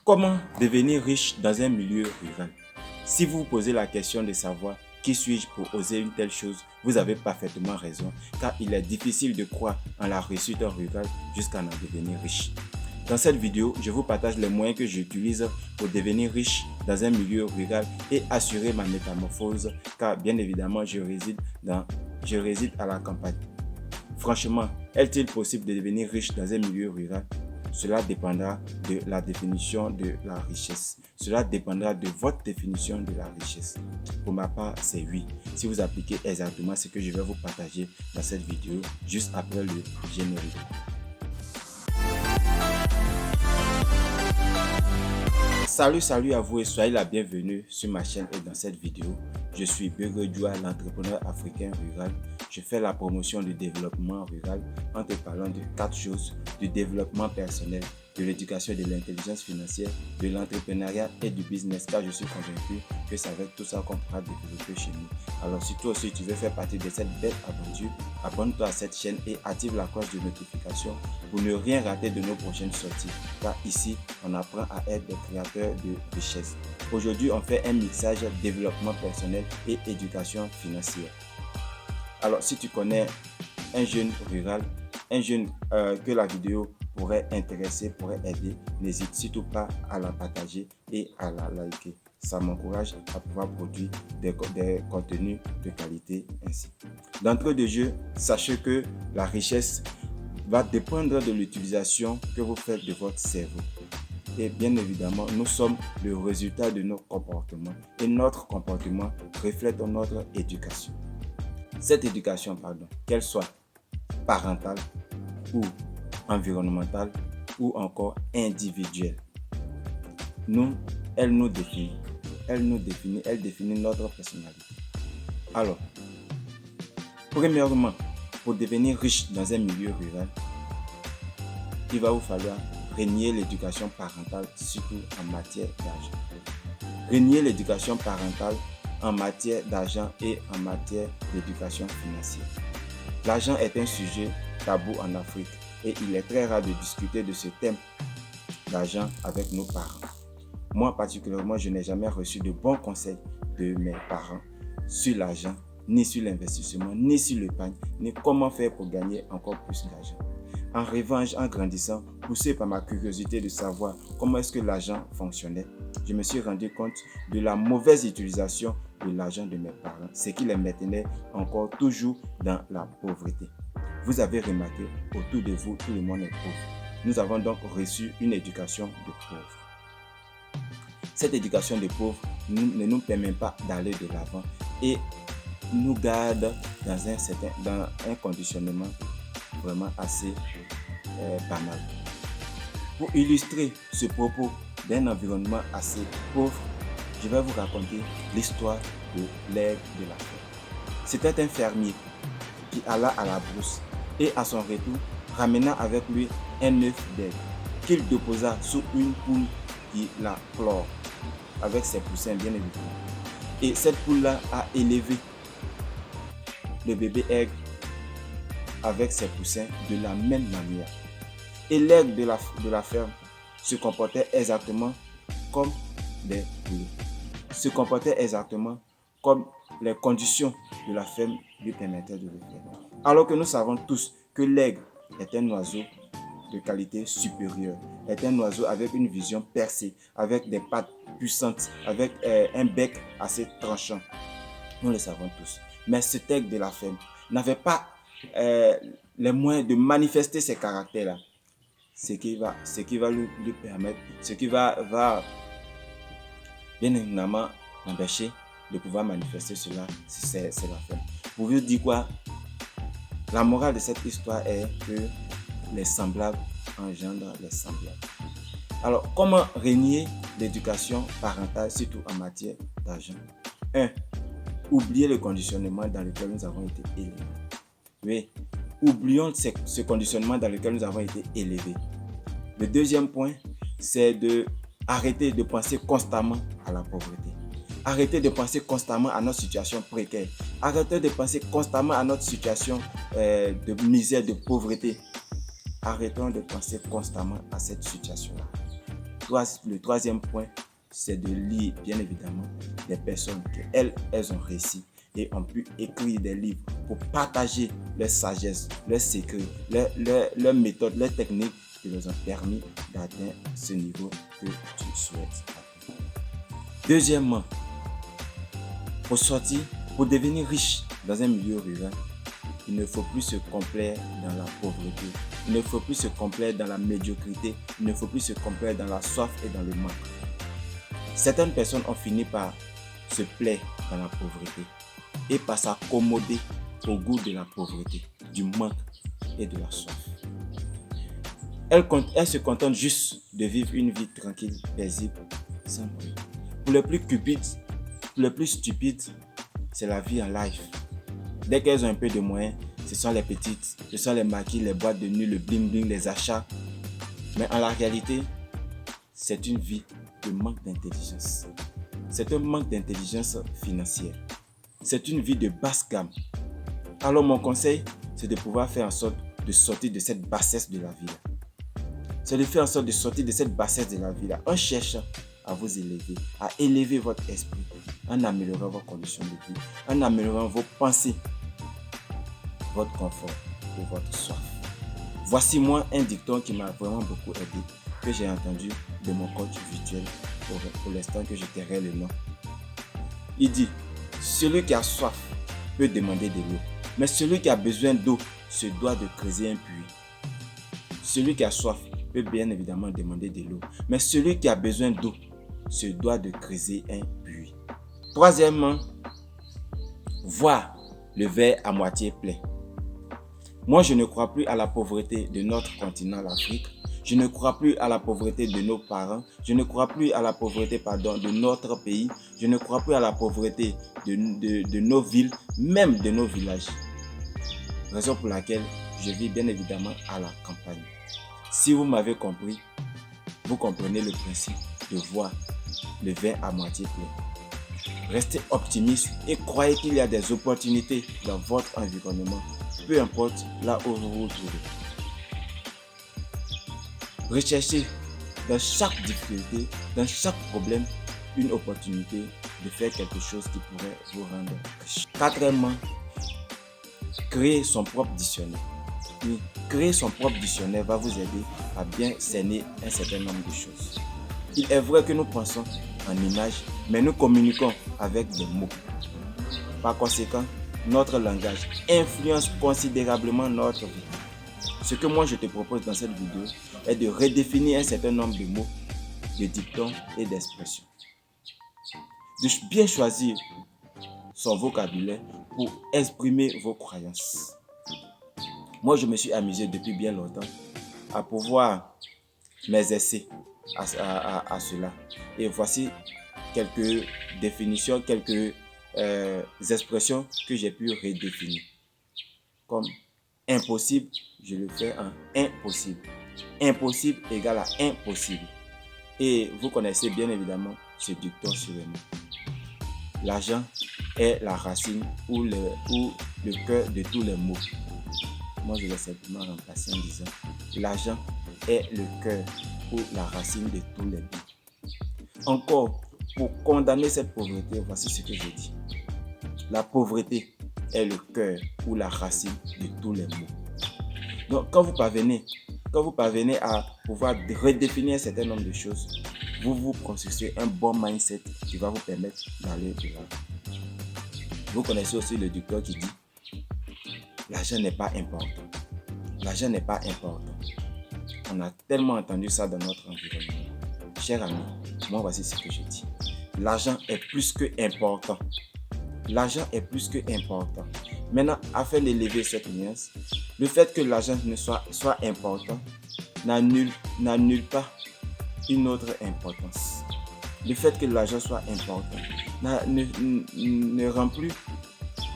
Comment devenir riche dans un milieu rural? Si vous vous posez la question de savoir qui suis-je pour oser une telle chose, vous avez parfaitement raison, car il est difficile de croire en la réussite rurale jusqu'à en devenir riche. Dans cette vidéo, je vous partage les moyens que j'utilise pour devenir riche dans un milieu rural et assurer ma métamorphose, car bien évidemment, je réside à la campagne. Franchement, est-il possible de devenir riche dans un milieu rural? Cela dépendra de la définition de la richesse. Cela dépendra de votre définition de la richesse. Pour ma part, c'est oui. Si vous appliquez exactement ce que je vais vous partager dans cette vidéo, juste après le générique. Salut à vous et soyez la bienvenue sur ma chaîne et dans cette vidéo. Je suis Bego Djoua, l'entrepreneur africain rural. Je fais la promotion du développement rural en te parlant de 4 choses: du développement personnel, de l'éducation et de l'intelligence financière, de l'entrepreneuriat et du business, car je suis convaincu que c'est avec tout ça qu'on pourra développer chez nous. Alors si toi aussi tu veux faire partie de cette belle aventure, abonne-toi à cette chaîne et active la cloche de notification pour ne rien rater de nos prochaines sorties, car ici on apprend à être des créateurs de richesse. Aujourd'hui on fait un mixage développement personnel et éducation financière. Alors si tu connais un jeune rural, un jeune que la vidéo pourrait intéresser, pourrait aider, n'hésite surtout pas à la partager et à la liker. Ça m'encourage à pouvoir produire des contenus de qualité ainsi. D'entrée de jeu, sachez que la richesse va dépendre de l'utilisation que vous faites de votre cerveau. Et bien évidemment, nous sommes le résultat de nos comportements. Et notre comportement reflète notre éducation. Cette éducation, qu'elle soit parentale ou environnementale ou encore individuelle, elle définit notre personnalité. Alors, premièrement, pour devenir riche dans un milieu rural, il va vous falloir renier l'éducation parentale, surtout en matière d'argent. Renier l'éducation parentale en matière d'argent et en matière d'éducation financière. L'argent est un sujet tabou en Afrique et il est très rare de discuter de ce thème d'argent avec nos parents. Moi particulièrement, je n'ai jamais reçu de bons conseils de mes parents sur l'argent, ni sur l'investissement, ni sur l'épargne, ni comment faire pour gagner encore plus d'argent. En revanche, en grandissant, poussé par ma curiosité de savoir comment est-ce que l'argent fonctionnait, je me suis rendu compte de la mauvaise utilisation de l'argent de mes parents, ce qui les maintenait encore toujours dans la pauvreté. Vous avez remarqué, autour de vous, tout le monde est pauvre. Nous avons donc reçu une éducation de pauvres. Cette éducation de pauvres ne nous permet pas d'aller de l'avant et nous garde dans un conditionnement vraiment assez banal. Pour illustrer ce propos d'un environnement assez pauvre, je vais vous raconter l'histoire de l'aigle de la ferme. C'était un fermier qui alla à la brousse et à son retour ramena avec lui un œuf d'aigle qu'il déposa sous une poule qui la pleure avec ses poussins bien évidemment. Et cette poule-là a élevé le bébé aigle avec ses poussins de la même manière. Et l'aigle de la ferme se comportait exactement comme des poules. Se comportait exactement comme les conditions de la ferme lui permettaient de le faire. Alors que nous savons tous que l'aigle est un oiseau de qualité supérieure, est un oiseau avec une vision percée, avec des pattes puissantes, avec un bec assez tranchant. Nous le savons tous. Mais cet aigle de la ferme n'avait pas les moyens de manifester ces caractères-là. Ce qui va lui permettre, ce qui va bien évidemment l'empêcher de pouvoir manifester cela, c'est la ferme. Pour vous dire quoi? La morale de cette histoire est que les semblables engendrent les semblables. Alors, comment renier l'éducation parentale, surtout en matière d'argent? 1. Oublier le conditionnement dans lequel nous avons été élevés. Oui, oublions ce conditionnement dans lequel nous avons été élevés. Le deuxième point, c'est d'arrêter de penser constamment à la pauvreté. Arrêtez de penser constamment à notre situation précaire. Arrêtez de penser constamment à notre situation de misère, de pauvreté. Arrêtons de penser constamment à cette situation-là. le troisième point, c'est de lire, bien évidemment, des personnes qu'elles ont réussi et ont pu écrire des livres pour partager leur sagesse, leurs secrets, leurs méthodes, leurs techniques qui leur ont permis d'atteindre ce niveau que tu souhaites atteindre. Deuxièmement, pour devenir riche dans un milieu rural, il ne faut plus se complaire dans la pauvreté. Il ne faut plus se complaire dans la médiocrité. Il ne faut plus se complaire dans la soif et dans le manque. Certaines personnes ont fini par se plaire dans la pauvreté et par s'accommoder au goût de la pauvreté, du manque et de la soif. Elles se contentent juste de vivre une vie tranquille, paisible, sans bruit. Pour les plus cupides, pour les plus stupides, c'est la vie en life. Dès qu'elles ont un peu de moyens, ce sont les petites, ce sont les maquis, les boîtes de nuit, le bling bling, les achats. Mais en la réalité, c'est une vie de manque d'intelligence. C'est un manque d'intelligence financière. C'est une vie de basse gamme. Alors mon conseil, c'est de pouvoir faire en sorte de sortir de cette bassesse de la vie. C'est de faire en sorte de sortir de cette bassesse de la vie en cherchant à vous élever, à élever votre esprit, en améliorant vos conditions de vie, en améliorant vos pensées, votre confort et votre soif. Voici moi un dicton qui m'a vraiment beaucoup aidé, que j'ai entendu de mon coach virtuel pour l'instant que je tairai le nom. Il dit, celui qui a soif peut demander de l'eau, mais celui qui a besoin d'eau se doit de creuser un puits. Celui qui a soif peut bien évidemment demander de l'eau, mais celui qui a besoin d'eau se doit de creuser un puits. Troisièmement, voir le verre à moitié plein. Moi, je ne crois plus à la pauvreté de notre continent, l'Afrique. Je ne crois plus à la pauvreté de nos parents. Je ne crois plus à la pauvreté, de notre pays. Je ne crois plus à la pauvreté de nos villes, même de nos villages. Raison pour laquelle je vis bien évidemment à la campagne. Si vous m'avez compris, vous comprenez le principe de voir le verre à moitié plein. Restez optimiste et croyez qu'il y a des opportunités dans votre environnement, peu importe là où vous vous trouvez. Recherchez dans chaque difficulté, dans chaque problème, une opportunité de faire quelque chose qui pourrait vous rendre riche. Quatrièmement, créer son propre dictionnaire. Créer son propre dictionnaire va vous aider à bien cerner un certain nombre de choses. Il est vrai que nous pensons en images, mais nous communiquons avec des mots. Par conséquent, notre langage influence considérablement notre vie. Ce que moi je te propose dans cette vidéo est de redéfinir un certain nombre de mots, de dictons et d'expressions. De bien choisir son vocabulaire pour exprimer vos croyances. Moi, je me suis amusé depuis bien longtemps à pouvoir m'exercer à cela. Et voici quelques définitions, quelques expressions que j'ai pu redéfinir. Comme impossible, je le fais en impossible. Impossible égale à impossible. Et vous connaissez bien évidemment ce dicton sur les mots. L'argent est la racine ou le cœur de tous les maux. Moi, je vais simplement remplacer en disant l'argent est le cœur ou la racine de tous les maux. Encore, pour condamner cette pauvreté, voici ce que je dis. La pauvreté est le cœur ou la racine de tous les maux. Donc, quand vous parvenez à pouvoir redéfinir un certain nombre de choses, vous construisez un bon mindset qui va vous permettre d'aller de l'avant. Vous connaissez aussi le dicton qui dit l'argent n'est pas important. L'argent n'est pas important. On a tellement entendu ça dans notre environnement. Cher ami, moi voici ce que je dis. L'argent est plus que important. L'argent est plus que important. Maintenant, afin d'élever cette nuance, le fait que l'argent soit important n'annule pas une autre importance. Le fait que l'argent soit important ne rend plus.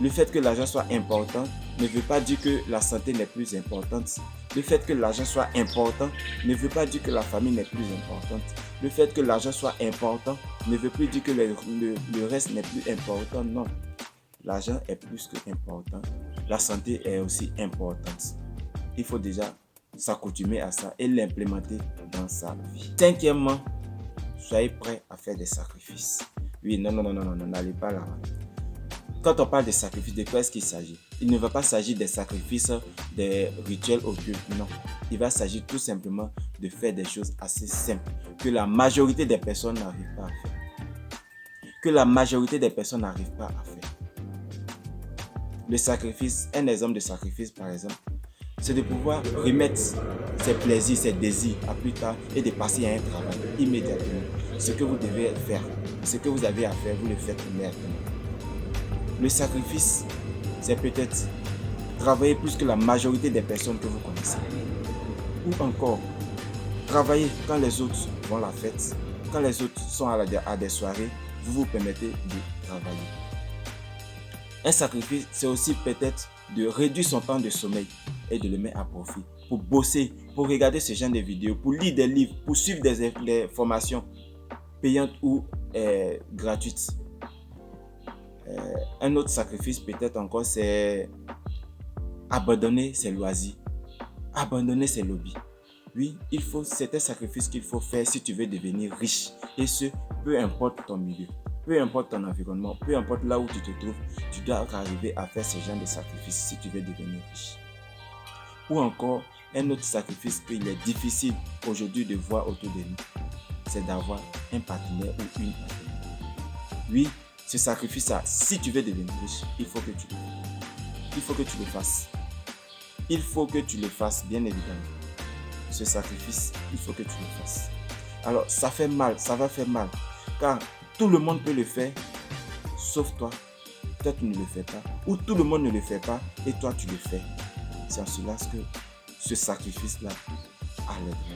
Le fait que l'argent soit important ne veut pas dire que la santé n'est plus importante. Le fait que l'argent soit important ne veut pas dire que la famille n'est plus importante. Le fait que l'argent soit important ne veut plus dire que le reste n'est plus important. Non. L'argent est plus que important. La santé est aussi importante. Il faut déjà s'accoutumer à ça et l'implémenter dans sa vie. Cinquièmement, soyez prêt à faire des sacrifices. Oui, non, n'allez pas là. Quand on parle de sacrifices, de quoi est-ce qu'il s'agit? Il ne va pas s'agir des sacrifices, des rituels occultes, non. Il va s'agir tout simplement de faire des choses assez simples que la majorité des personnes n'arrivent pas à faire. Que la majorité des personnes n'arrivent pas à faire. Le sacrifice, un exemple de sacrifice par exemple, c'est de pouvoir remettre ses plaisirs, ses désirs à plus tard et de passer à un travail immédiatement. Ce que vous devez faire, ce que vous avez à faire, vous le faites immédiatement. Le sacrifice, c'est peut-être travailler plus que la majorité des personnes que vous connaissez. Ou encore, travailler quand les autres vont à la fête, quand les autres sont à des soirées, vous vous permettez de travailler. Un sacrifice, c'est aussi peut-être de réduire son temps de sommeil et de le mettre à profit pour bosser, pour regarder ce genre de vidéos, pour lire des livres, pour suivre des formations payantes ou gratuites. Un autre sacrifice peut-être encore, c'est abandonner ses loisirs, abandonner ses hobbies. Oui, c'est un sacrifice qu'il faut faire si tu veux devenir riche. Et ce, peu importe ton milieu, peu importe ton environnement, peu importe là où tu te trouves, tu dois arriver à faire ce genre de sacrifice si tu veux devenir riche. Ou encore, un autre sacrifice qu'il est difficile aujourd'hui de voir autour de nous, c'est d'avoir un partenaire ou une partenaire. Oui, ce sacrifice-là, si tu veux devenir riche, il faut que tu le fasses. Il faut que tu le fasses. Il faut que tu le fasses, bien évidemment. Ce sacrifice, il faut que tu le fasses. Alors, ça fait mal, ça va faire mal. Car tout le monde peut le faire, sauf toi. Toi, tu ne le fais pas. Ou tout le monde ne le fait pas, et toi, tu le fais. C'est en cela que ce sacrifice-là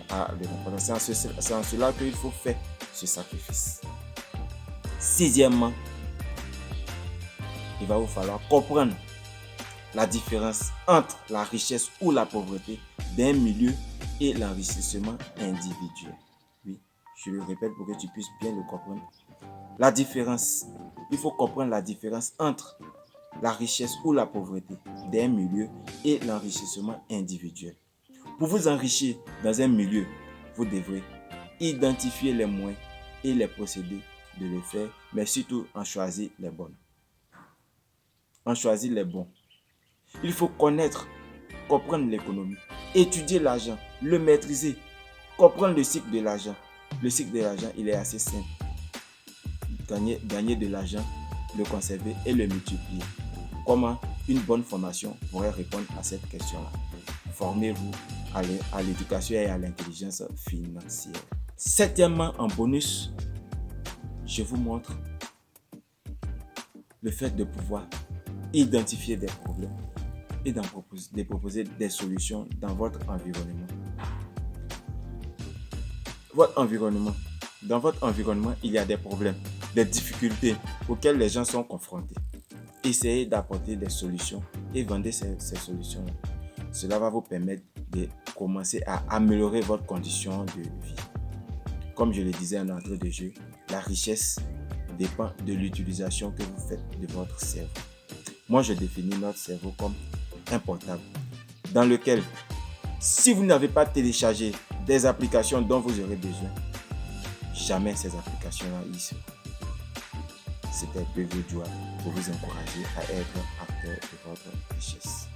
a l'importance. C'est en cela qu'il faut faire ce sacrifice. Sixièmement, il va vous falloir comprendre la différence entre la richesse ou la pauvreté d'un milieu et l'enrichissement individuel. Oui, je le répète pour que tu puisses bien le comprendre. La différence, il faut comprendre la différence entre la richesse ou la pauvreté d'un milieu et l'enrichissement individuel. Pour vous enrichir dans un milieu, vous devrez identifier les moyens et les procédés de le faire, mais surtout en choisir les bons. En choisir les bons. Il faut connaître, comprendre l'économie, étudier l'argent, le maîtriser, comprendre le cycle de l'argent. Le cycle de l'argent, il est assez simple. Gagner de l'argent, le conserver et le multiplier. Comment une bonne formation pourrait répondre à cette question-là? Formez-vous à l'éducation et à l'intelligence financière. Septièmement, en bonus, je vous montre le fait de pouvoir identifier des problèmes et de proposer des solutions dans votre environnement. Dans votre environnement, il y a des problèmes, des difficultés auxquelles les gens sont confrontés. Essayez d'apporter des solutions et vendez ces solutions-là. Cela va vous permettre de commencer à améliorer votre condition de vie. Comme je le disais en entrée de jeu, la richesse dépend de l'utilisation que vous faites de votre cerveau. Moi, je définis notre cerveau comme un portable dans lequel, si vous n'avez pas téléchargé des applications dont vous aurez besoin, jamais ces applications-là y seront. C'était PV Joie pour vous encourager à être acteur de votre richesse.